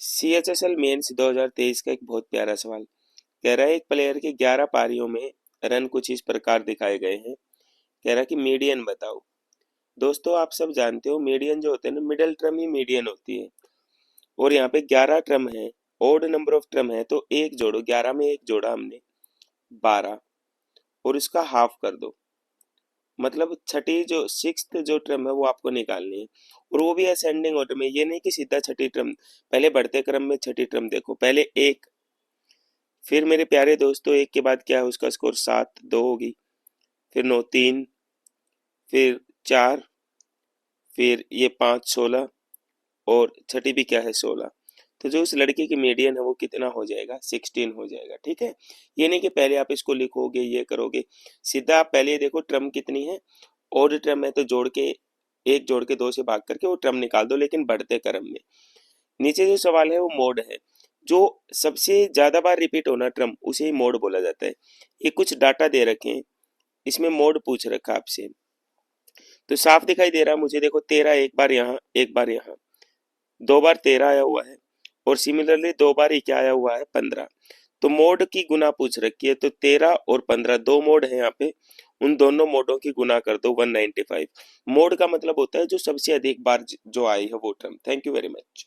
CHSL mains 2023 का एक बहुत प्यारा सवाल कह रहा है, एक प्लेयर के 11 पारियों में रन कुछ इस प्रकार दिखाए गए हैं। कह रहा है कि मीडियन बताओ। दोस्तों, आप सब जानते हो मीडियन जो होते हैं ना, मिडिल टर्म ही मीडियन होती है। और यहाँ पे 11 टर्म है, ओड नंबर ऑफ टर्म है, तो एक जोड़ो, 11 में एक जोड़ा हमने 12 और इसका हाफ कर दो। मतलब छठी जो सिक्स्थ जो टर्म है वो आपको निकालनी है, और वो भी असेंडिंग ऑर्डर में। ये नहीं कि सीधा छठी टर्म, पहले बढ़ते क्रम में छठी टर्म देखो। पहले एक, फिर मेरे प्यारे दोस्तों एक के बाद क्या है, उसका स्कोर 7, 2 होगी, फिर 9, 3, फिर 4, फिर ये 5, 16, और छठी भी क्या है 16। तो जो उस लड़के की मीडियन है वो कितना हो जाएगा, 16 हो जाएगा। ठीक है, ये नहीं कि पहले आप इसको लिखोगे ये करोगे, सीधा आप पहले देखो ट्रम कितनी है। और ट्रम है तो जोड़ के, एक जोड़ के 2 से भाग करके वो ट्रम निकाल दो, लेकिन बढ़ते क्रम में। नीचे जो सवाल है वो मोड है, जो सबसे ज्यादा बार रिपीट होना ट्रम, उसे ही मोड बोला जाता है। ये कुछ डाटा दे रखे हैं, इसमें मोड पूछ रखा आपसे, तो साफ दिखाई दे रहा है मुझे। देखो 13 एक बार यहाँ, एक बार यहाँ, 2 बार 13 आया हुआ है, और सिमिलरली 2 बार ही क्या आया हुआ है, 15। तो मोड की गुना पूछ रखी है, तो 13 और 15 दो मोड है यहाँ पे, उन दोनों मोडों की गुना कर दो 195। मोड का मतलब होता है जो सबसे अधिक बार जो आई है वो term. Thank you very much.